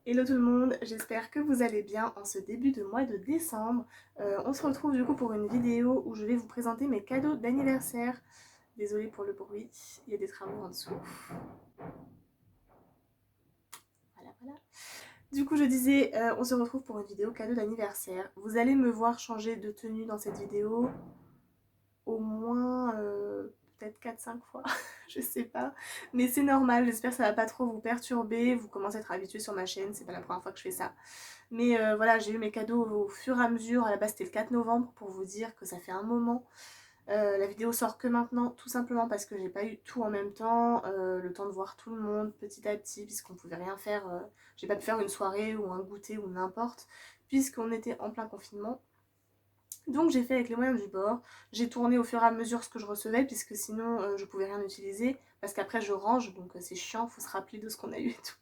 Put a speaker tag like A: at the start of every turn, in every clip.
A: Hello tout le monde, j'espère que vous allez bien en ce début de mois de décembre. On se retrouve du coup pour une vidéo où je vais vous présenter mes cadeaux d'anniversaire. Désolée pour le bruit, il y a des travaux en dessous. Voilà. Du coup je disais, on se retrouve pour une vidéo cadeau d'anniversaire. Vous allez me voir changer de tenue dans cette vidéo au moins peut-être 4-5 fois, je sais pas. Mais c'est normal, j'espère que ça va pas trop vous perturber. Vous commencez à être habitué sur ma chaîne, c'est pas la première fois que je fais ça. Mais voilà, j'ai eu mes cadeaux au fur et à mesure. À la base, c'était le 4 novembre pour vous dire que ça fait un moment. La vidéo sort que maintenant, tout simplement parce que j'ai pas eu tout en même temps. Le temps de voir tout le monde petit à petit, puisqu'on pouvait rien faire. J'ai pas pu faire une soirée ou un goûter ou n'importe, puisqu'on était en plein confinement. Donc j'ai fait avec les moyens du bord, j'ai tourné au fur et à mesure ce que je recevais puisque sinon je pouvais rien utiliser parce qu'après je range donc c'est chiant, faut se rappeler de ce qu'on a eu et tout.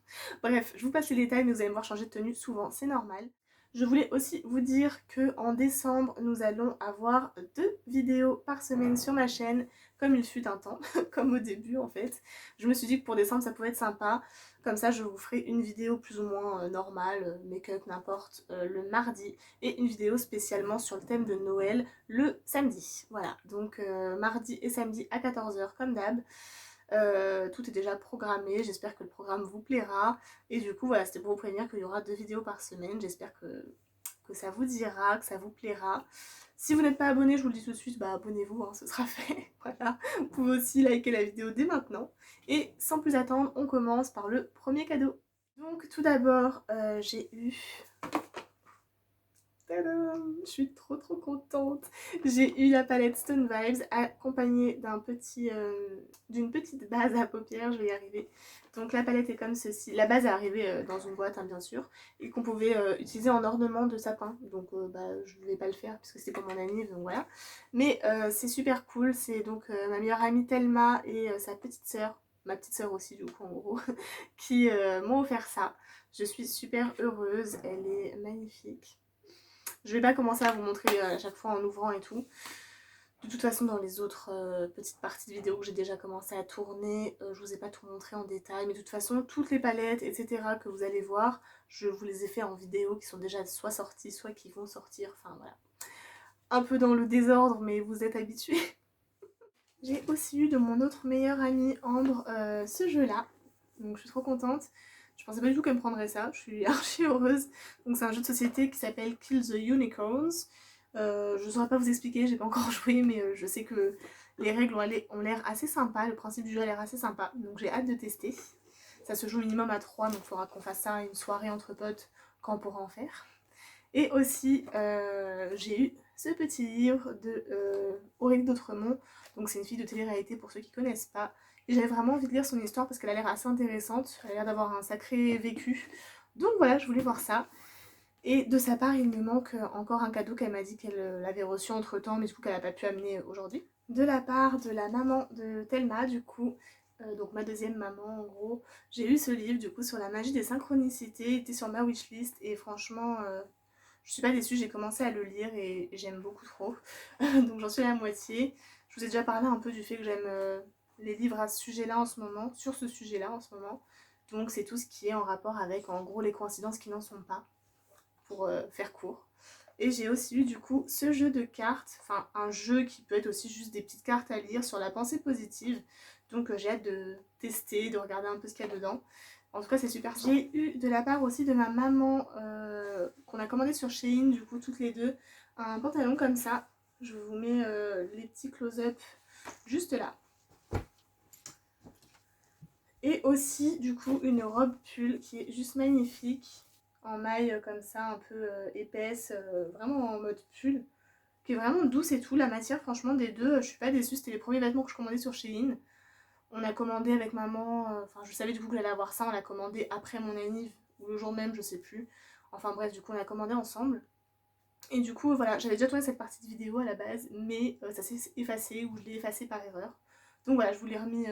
A: Bref, je vous passe les détails mais vous allez me voir changer de tenue souvent, c'est normal. Je voulais aussi vous dire que en décembre nous allons avoir 2 vidéos par semaine sur ma chaîne comme il fut un temps, comme au début en fait. Je me suis dit que pour décembre ça pouvait être sympa. Comme ça, je vous ferai une vidéo plus ou moins normale, make-up, n'importe, le mardi et une vidéo spécialement sur le thème de Noël le samedi. Voilà, donc mardi et samedi à 14h comme d'hab. Tout est déjà programmé, j'espère que le programme vous plaira. Et du coup, voilà, c'était pour vous prévenir qu'il y aura 2 vidéos par semaine. J'espère que ça vous dira, que ça vous plaira. Si vous n'êtes pas abonné, je vous le dis tout de suite, bah abonnez-vous, hein, ce sera fait. Voilà, vous pouvez aussi liker la vidéo dès maintenant. Et sans plus attendre, on commence par le premier cadeau. Donc tout d'abord, j'ai eu tadam, je suis trop contente. J'ai eu la palette Stone Vibes accompagnée d'une petite base à paupières, je vais y arriver. Donc la palette est comme ceci. La base est arrivée dans une boîte, hein, bien sûr, et qu'on pouvait utiliser en ornement de sapin. Donc bah, je ne vais pas le faire puisque c'est pour mon anniv, donc voilà. Mais c'est super cool. C'est donc ma meilleure amie Thelma et sa petite sœur, ma petite sœur aussi du coup en gros, qui m'ont offert ça. Je suis super heureuse, elle est magnifique. Je vais pas commencer à vous montrer à chaque fois en ouvrant et tout. De toute façon, dans les autres petites parties de vidéo que j'ai déjà commencé à tourner, je vous ai pas tout montré en détail. Mais de toute façon, toutes les palettes, etc. que vous allez voir, je vous les ai fait en vidéo qui sont déjà soit sorties, soit qui vont sortir. Enfin voilà. Un peu dans le désordre, mais vous êtes habitués. J'ai aussi eu de mon autre meilleure amie Ambre ce jeu-là. Donc je suis trop contente. Je pensais pas du tout qu'elle me prendrait ça, je suis archi heureuse. Donc c'est un jeu de société qui s'appelle Kill the Unicorns. Je saurais pas vous expliquer, j'ai pas encore joué, mais je sais que les règles ont l'air assez sympa, le principe du jeu a l'air assez sympa, donc j'ai hâte de tester. Ça se joue minimum à 3, donc il faudra qu'on fasse ça une soirée entre potes quand on pourra en faire. Et aussi, j'ai eu ce petit livre de Aurélie d'Autremont. Donc c'est une fille de télé-réalité pour ceux qui connaissent pas. Et j'avais vraiment envie de lire son histoire parce qu'elle a l'air assez intéressante. Elle a l'air d'avoir un sacré vécu. Donc voilà, je voulais voir ça. Et de sa part, il me manque encore un cadeau qu'elle m'a dit qu'elle l'avait reçu entre temps, mais du coup qu'elle n'a pas pu amener aujourd'hui. De la part de la maman de Thelma, du coup, donc ma deuxième maman en gros, j'ai eu ce livre du coup sur la magie des synchronicités, il était sur ma wishlist et franchement, je suis pas déçue, j'ai commencé à le lire et j'aime beaucoup trop. Donc j'en suis à la moitié. Je vous ai déjà parlé un peu du fait que j'aime les livres à ce sujet-là en ce moment, sur ce sujet-là en ce moment. Donc c'est tout ce qui est en rapport avec en gros les coïncidences qui n'en sont pas, pour faire court. Et j'ai aussi eu du coup ce jeu de cartes, enfin un jeu qui peut être aussi juste des petites cartes à lire sur la pensée positive. Donc j'ai hâte de tester, de regarder un peu ce qu'il y a dedans. En tout cas c'est super sympa. J'ai eu de la part aussi de ma maman, qu'on a commandé sur Shein, du coup toutes les deux, un pantalon comme ça. Je vous mets les petits close-up juste là. Et aussi du coup une robe pull qui est juste magnifique, en maille comme ça un peu épaisse, vraiment en mode pull, qui est vraiment douce et tout. La matière franchement des deux, je suis pas déçue, c'était les premiers vêtements que je commandais sur Shein. On a commandé avec maman, enfin je savais du coup que j'allais avoir ça, on l'a commandé après mon anniv ou le jour même, je sais plus. Enfin bref, du coup on a commandé ensemble. Et du coup voilà, j'avais déjà tourné cette partie de vidéo à la base, mais ça s'est effacé ou je l'ai effacé par erreur. Donc voilà, je vous l'ai remis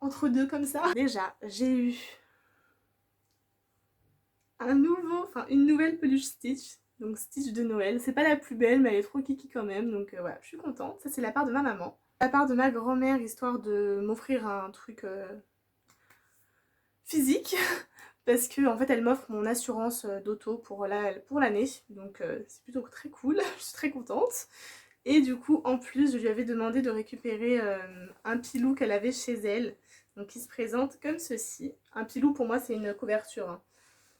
A: entre deux comme ça. Déjà, j'ai eu une nouvelle peluche Stitch, donc Stitch de Noël. C'est pas la plus belle, mais elle est trop kiki quand même, donc voilà, je suis contente. Ça, c'est la part de ma maman. La part de ma grand-mère, histoire de m'offrir un truc physique, parce que en fait elle m'offre mon assurance d'auto pour l'année, donc c'est plutôt très cool, je suis très contente. Et du coup en plus je lui avais demandé de récupérer un pilou qu'elle avait chez elle, donc qui se présente comme ceci. Un pilou pour moi c'est une couverture, hein.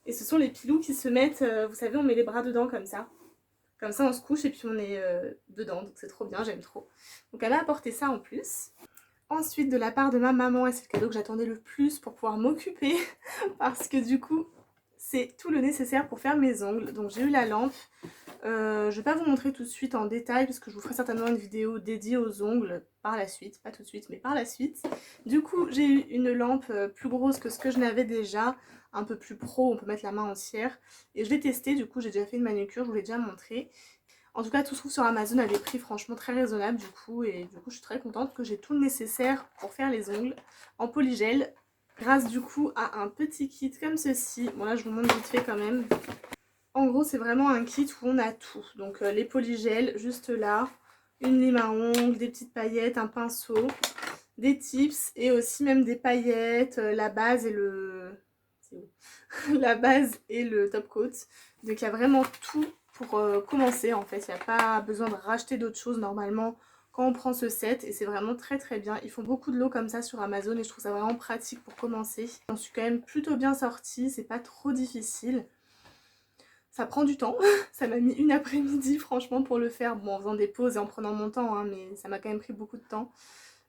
A: Et ce sont les pilous qui se mettent, vous savez on met les bras dedans comme ça. Comme ça on se couche et puis on est dedans, donc c'est trop bien, j'aime trop. Donc elle m'a apporté ça en plus. Ensuite de la part de ma maman, et c'est le cadeau que j'attendais le plus pour pouvoir m'occuper, parce que du coup c'est tout le nécessaire pour faire mes ongles. Donc j'ai eu la lampe, je vais pas vous montrer tout de suite en détail parce que je vous ferai certainement une vidéo dédiée aux ongles par la suite, pas tout de suite mais par la suite. Du coup j'ai eu une lampe plus grosse que ce que je n'avais déjà, un peu plus pro, on peut mettre la main entière, et je l'ai testé, du coup j'ai déjà fait une manucure, je vous l'ai déjà montré. En tout cas tout se trouve sur Amazon à des prix franchement très raisonnables du coup, et du coup je suis très contente que j'ai tout le nécessaire pour faire les ongles en polygel, grâce du coup à un petit kit comme ceci. Bon là je vous montre vite fait quand même. En gros c'est vraiment un kit où on a tout, donc les polygels juste là, une lime à ongles, des petites paillettes, un pinceau, des tips et aussi même des paillettes, la base et le... c'est où la base et le top coat. Donc il y a vraiment tout pour commencer en fait, il n'y a pas besoin de racheter d'autres choses normalement quand on prend ce set, et c'est vraiment très très bien. Ils font beaucoup de lots comme ça sur Amazon et je trouve ça vraiment pratique pour commencer. J'en suis quand même plutôt bien sortie, c'est pas trop difficile. Ça prend du temps, ça m'a mis une après-midi franchement pour le faire, bon en faisant des pauses et en prenant mon temps, hein, mais ça m'a quand même pris beaucoup de temps.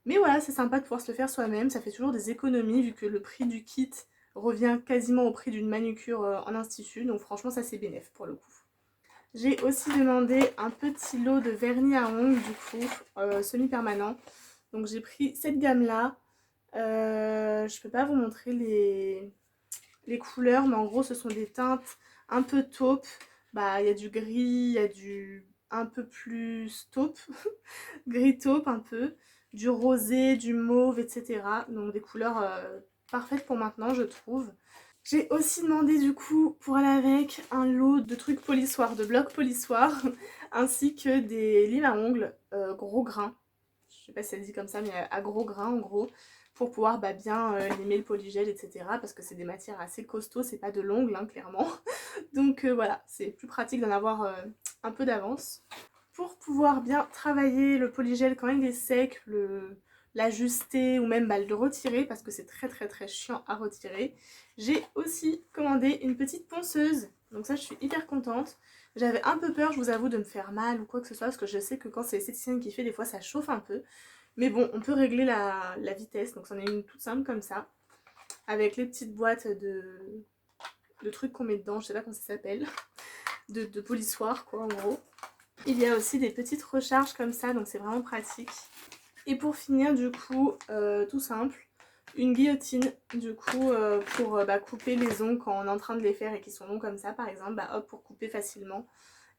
A: Mais voilà, c'est sympa de pouvoir se le faire soi-même, ça fait toujours des économies vu que le prix du kit revient quasiment au prix d'une manucure en institut, donc franchement ça c'est bénéf pour le coup. J'ai aussi demandé un petit lot de vernis à ongles du coup, semi-permanent. Donc j'ai pris cette gamme là, je peux pas vous montrer les couleurs, mais en gros ce sont des teintes un peu taupe. Bah il y a du gris, il y a du un peu plus taupe, gris taupe un peu, du rosé, du mauve, etc. Donc des couleurs parfaites pour maintenant je trouve. J'ai aussi demandé du coup pour aller avec un lot de trucs polissoirs, de blocs polissoirs, ainsi que des limes à ongles gros grains. Je sais pas si ça se dit comme ça, mais à gros grains en gros, pour pouvoir bien limer le polygel, etc. Parce que c'est des matières assez costauds, c'est pas de l'ongle hein, clairement. Donc voilà, c'est plus pratique d'en avoir un peu d'avance. Pour pouvoir bien travailler le polygel quand il est sec, l'ajuster ou même le retirer parce que c'est très très très chiant à retirer. J'ai aussi commandé une petite ponceuse, donc ça je suis hyper contente. J'avais un peu peur, je vous avoue, de me faire mal ou quoi que ce soit parce que je sais que quand c'est l'esthéticienne qui fait, des fois ça chauffe un peu. Mais bon, on peut régler la vitesse, donc c'en est une toute simple comme ça, avec les petites boîtes de trucs qu'on met dedans, je sais pas comment ça s'appelle, de polissoirs quoi en gros. Il y a aussi des petites recharges comme ça, donc c'est vraiment pratique. Et pour finir, du coup, tout simple, une guillotine, du coup, pour couper les ongles quand on est en train de les faire et qu'ils sont longs comme ça, par exemple, hop, pour couper facilement.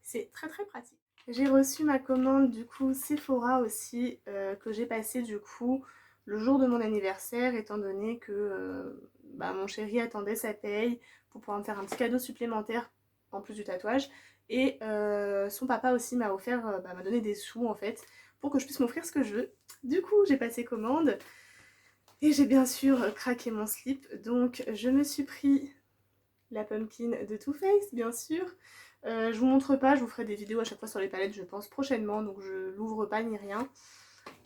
A: C'est très très pratique. J'ai reçu ma commande, du coup, Sephora aussi, que j'ai passé, du coup, le jour de mon anniversaire, étant donné que mon chéri attendait sa paye pour pouvoir me faire un petit cadeau supplémentaire, en plus du tatouage. Et son papa aussi m'a offert, m'a donné des sous en fait, pour que je puisse m'offrir ce que je veux. Du coup, j'ai passé commande et j'ai bien sûr craqué mon slip. Donc, je me suis pris la pumpkin de Too Faced, bien sûr. Je vous montre pas, je vous ferai des vidéos à chaque fois sur les palettes, je pense, prochainement. Donc, je l'ouvre pas ni rien.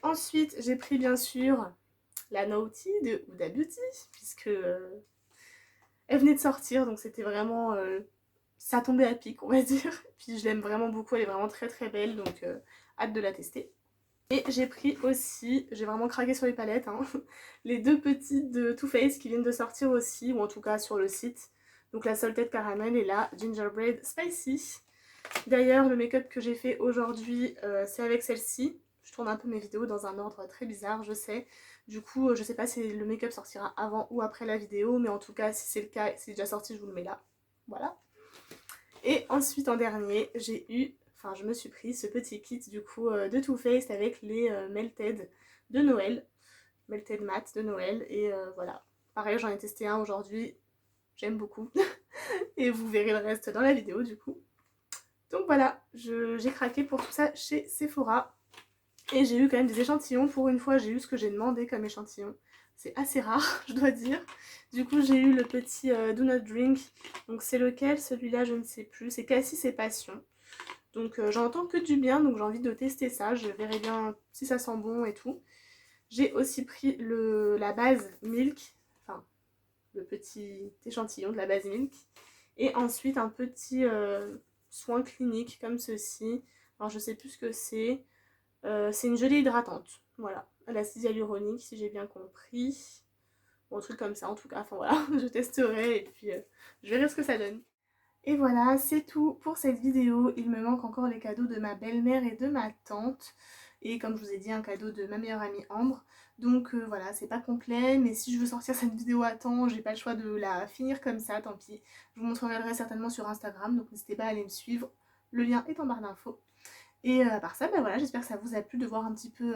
A: Ensuite, j'ai pris bien sûr la Naughty de Huda Beauty, puisque elle venait de sortir. Donc, c'était vraiment... ça tombait à pic, on va dire. Puis, je l'aime vraiment beaucoup, elle est vraiment très très belle. Donc, hâte de la tester. Et j'ai pris aussi, j'ai vraiment craqué sur les palettes, hein, les deux petites de Too Faced qui viennent de sortir aussi, ou en tout cas sur le site. Donc la Salted Caramel et la Gingerbread Spicy. D'ailleurs, le make-up que j'ai fait aujourd'hui, c'est avec celle-ci. Je tourne un peu mes vidéos dans un ordre très bizarre, je sais. Du coup, je sais pas si le make-up sortira avant ou après la vidéo, mais en tout cas, si c'est le cas, si c'est déjà sorti, je vous le mets là. Voilà. Et ensuite, en dernier, j'ai eu... Enfin, je me suis pris ce petit kit du coup de Too Faced avec les Melted de Noël. Melted Matte de Noël. Et voilà. Pareil, j'en ai testé un aujourd'hui. J'aime beaucoup. Et vous verrez le reste dans la vidéo du coup. Donc voilà, j'ai craqué pour tout ça chez Sephora. Et j'ai eu quand même des échantillons. Pour une fois, j'ai eu ce que j'ai demandé comme échantillon. c'est assez rare, je dois dire. Du coup, j'ai eu le petit Do Not Drink. Donc c'est lequel? Celui-là, je ne sais plus. C'est Cassis et Passion. Donc j'entends que du bien, donc j'ai envie de tester ça. Je verrai bien si ça sent bon et tout. J'ai aussi pris la base Milk, enfin le petit échantillon de la base Milk. Et ensuite un petit soin clinique comme ceci. Alors je sais plus ce que c'est. C'est une gelée hydratante, voilà, à l'acide hyaluronique si j'ai bien compris. Bon, un truc comme ça en tout cas, enfin voilà, je testerai et puis je verrai ce que ça donne. Et voilà, c'est tout pour cette vidéo. Il me manque encore les cadeaux de ma belle-mère et de ma tante. Et comme je vous ai dit, un cadeau de ma meilleure amie Ambre. Donc voilà, c'est pas complet, mais si je veux sortir cette vidéo à temps, j'ai pas le choix de la finir comme ça, tant pis. Je vous montrerai certainement sur Instagram, donc n'hésitez pas à aller me suivre. Le lien est en barre d'infos. Et à part ça, bah voilà, j'espère que ça vous a plu de voir un petit peu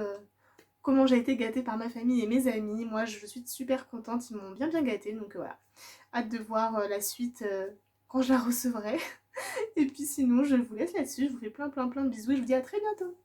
A: comment j'ai été gâtée par ma famille et mes amis. Moi, je suis super contente, ils m'ont bien gâtée, donc voilà. Hâte de voir la suite quand je la recevrai. Et puis sinon, je vous laisse là-dessus, je vous fais plein de bisous et je vous dis à très bientôt.